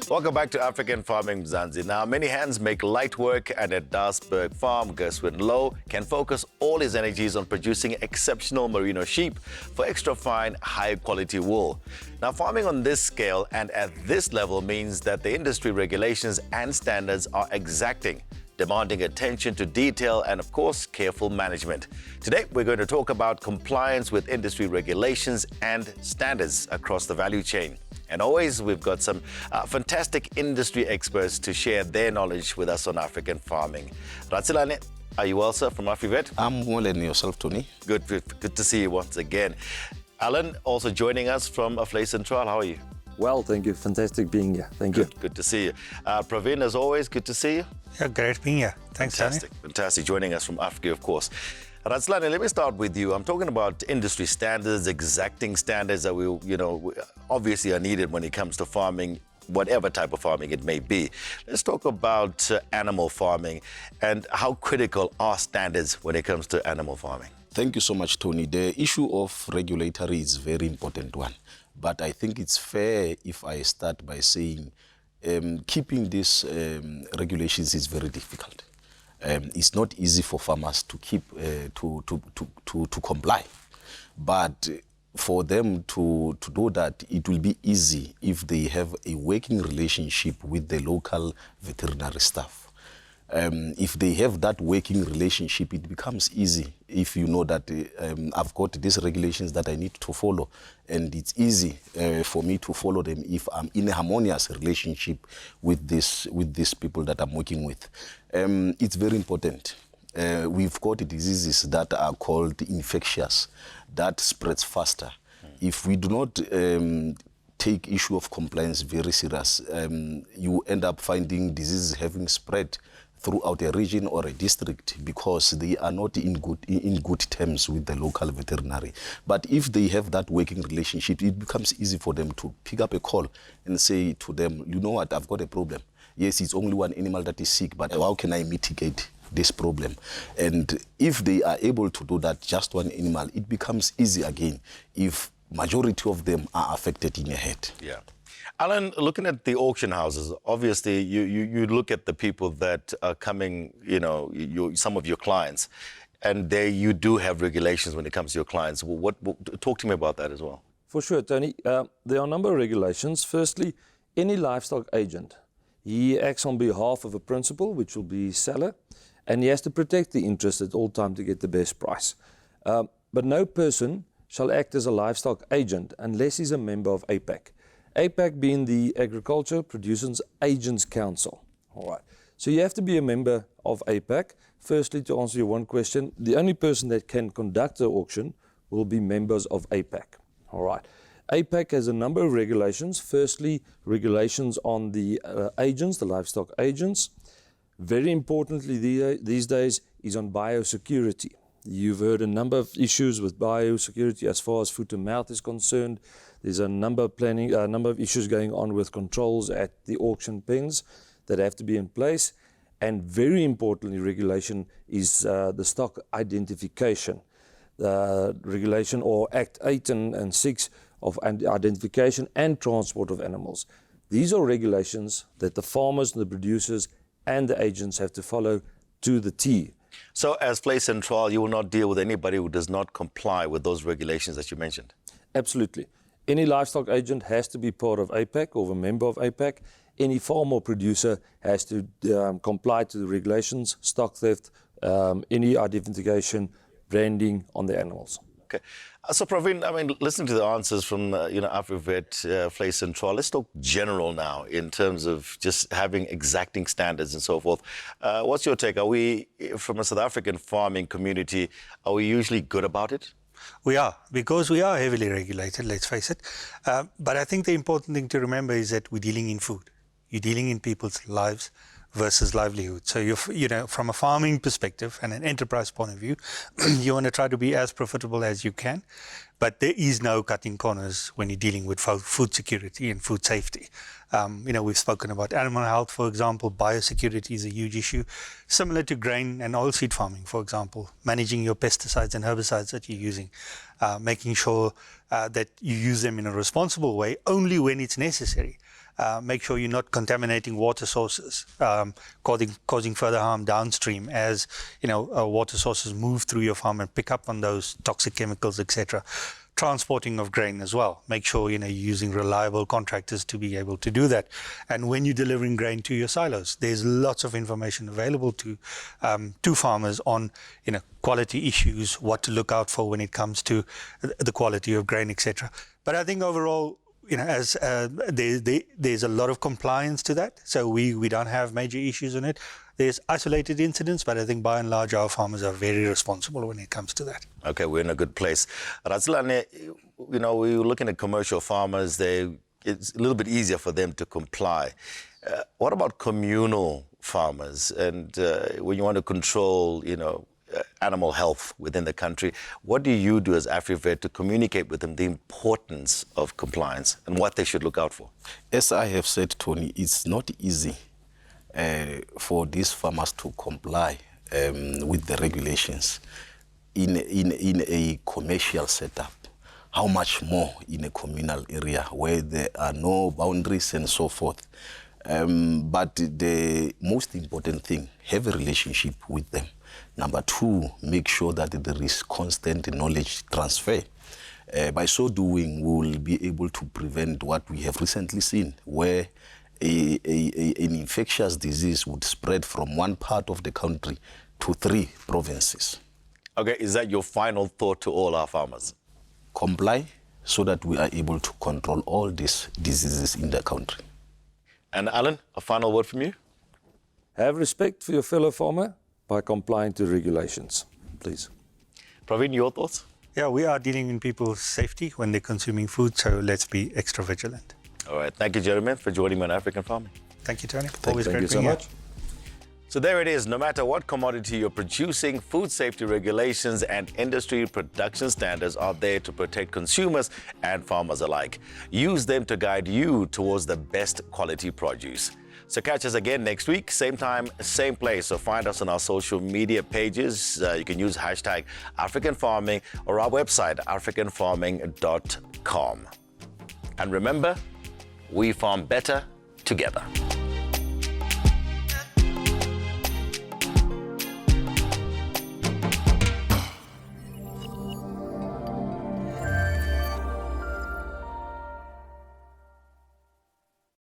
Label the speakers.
Speaker 1: Welcome back to African Farming Mzansi. Now, many hands make light work, and at Dasburg Farm, Gershwin Low can focus all his energies on producing exceptional merino sheep for extra fine, high-quality wool. Now, farming on this scale and at this level means that the industry regulations and standards are exacting, demanding attention to detail and, of course, careful management. Today, we're going to talk about compliance with industry regulations and standards across the value chain. And always, we've got some fantastic industry experts to share their knowledge with us on African farming. Ratselane, are you well, sir, from Afrivet?
Speaker 2: I'm well, and yourself, Tony?
Speaker 1: Good to see you once again. Allan, also joining us from Vleissentraal. How are you?
Speaker 3: Well, thank you. Fantastic being here. Thank you.
Speaker 1: Good to see you. Praveen, as always, good to see you.
Speaker 4: Yeah, great being here. Thanks,
Speaker 1: Fantastic. Joining us from Afgri, of course. Ratselane, let me start with you. I'm talking about industry standards, exacting standards that we obviously are needed when it comes to farming, whatever type of farming it may be. Let's talk about animal farming and how critical are standards when it comes to animal farming.
Speaker 2: Thank you so much, Tony. The issue of regulatory is a very important one. But I think it's fair if I start by saying keeping these regulations is very difficult. It's not easy for farmers to keep to comply, but for them to do that, it will be easy if they have a working relationship with the local veterinary staff. If they have that working relationship, it becomes easy if you know that I've got these regulations that I need to follow, and it's easy for me to follow them if I'm in a harmonious relationship with these people that I'm working with. It's very important. We've got diseases that are called infectious, that spreads faster. If we do not take issue of compliance very serious, you end up finding diseases having spread throughout a region or a district because they are not in good terms with the local veterinary. But if they have that working relationship, it becomes easy for them to pick up a call and say to them, you know what, I've got a problem. Yes, it's only one animal that is sick, but how can I mitigate this problem? And if they are able to do that, just one animal, it becomes easy again if majority of them are affected in a herd.
Speaker 1: Yeah. Allan, looking at the auction houses, obviously you look at the people that are coming, some of your clients, and there you do have regulations when it comes to your clients. Talk to me about that as well.
Speaker 3: For sure, Tony. There are a number of regulations. Firstly, any livestock agent, he acts on behalf of a principal, which will be seller, and he has to protect the interest at all times to get the best price. But no person shall act as a livestock agent unless he's a member of APAC. APAC being the Agriculture Producers Agents Council. All right. So you have to be a member of APAC. Firstly, to answer your one question, the only person that can conduct the auction will be members of APAC. All right. APAC has a number of regulations. Firstly, regulations on the agents, the livestock agents. Very importantly these days is on biosecurity. You've heard a number of issues with biosecurity as far as foot to mouth is concerned. There's a number of issues going on with controls at the auction pens that have to be in place. And very importantly, regulation is the stock identification. Regulation or Act 8 and 6 of identification and transport of animals. These are regulations that the farmers, the producers and the agents have to follow to the T.
Speaker 1: So as Vleissentraal, you will not deal with anybody who does not comply with those regulations that you mentioned?
Speaker 3: Absolutely. Any livestock agent has to be part of APAC or a member of APAC. Any farmer or producer has to comply to the regulations, stock theft, any identification, branding on the animals.
Speaker 1: Okay. So Praveen, listening to the answers from Afrivet, Vleissentraal, let's talk general now in terms of just having exacting standards and so forth. What's your take? Are we, from a South African farming community, are we usually good about it?
Speaker 4: We are, because we are heavily regulated, let's face it. But I think the important thing to remember is that we're dealing in food. You're dealing in people's lives. versus livelihood. So from a farming perspective and an enterprise point of view, you want to try to be as profitable as you can, but there is no cutting corners when you're dealing with food security and food safety. We've spoken about animal health, for example. Biosecurity is a huge issue, similar to grain and oilseed farming, for example. Managing your pesticides and herbicides that you're using, making sure that you use them in a responsible way only when it's necessary. Make sure you're not contaminating water sources, causing further harm downstream as water sources move through your farm and pick up on those toxic chemicals, etc. Transporting of grain as well. Make sure you're using reliable contractors to be able to do that. And when you're delivering grain to your silos, there's lots of information available to farmers on quality issues, what to look out for when it comes to the quality of grain, etc. But I think overall, there's a lot of compliance to that, so we don't have major issues in it. There's isolated incidents, but I think by and large our farmers are very responsible when it comes to that.
Speaker 1: Okay, we're in a good place. Ratselane, we're looking at commercial farmers. It's a little bit easier for them to comply. What about communal farmers? And when you want to control, animal health within the country, what do you do as Afrivet to communicate with them the importance of compliance and what they should look out for?
Speaker 2: As I have said, Tony, it's not easy for these farmers to comply with the regulations in a commercial setup. How much more in a communal area where there are no boundaries and so forth. But the most important thing, have a relationship with them. Number two, make sure that there is constant knowledge transfer. By so doing, we will be able to prevent what we have recently seen, where an infectious disease would spread from one part of the country to 3 provinces.
Speaker 1: Okay, is that your final thought to all our farmers?
Speaker 2: Comply so that we are able to control all these diseases in the country.
Speaker 1: And Allan, a final word from you?
Speaker 3: Have respect for your fellow farmer by complying to regulations, please.
Speaker 1: Praveen, your thoughts?
Speaker 4: Yeah, we are dealing in people's safety when they're consuming food, so let's be extra vigilant.
Speaker 1: All right, thank you, gentlemen, for joining me on African Farming.
Speaker 4: Thank you, Tony.
Speaker 3: Thank you so much.
Speaker 1: So there it is. No matter what commodity you're producing, food safety regulations and industry production standards are there to protect consumers and farmers alike. Use them to guide you towards the best quality produce. So catch us again next week, same time, same place. So find us on our social media pages. You can use hashtag African Farming or our website, africanfarming.com. And remember, we farm better together.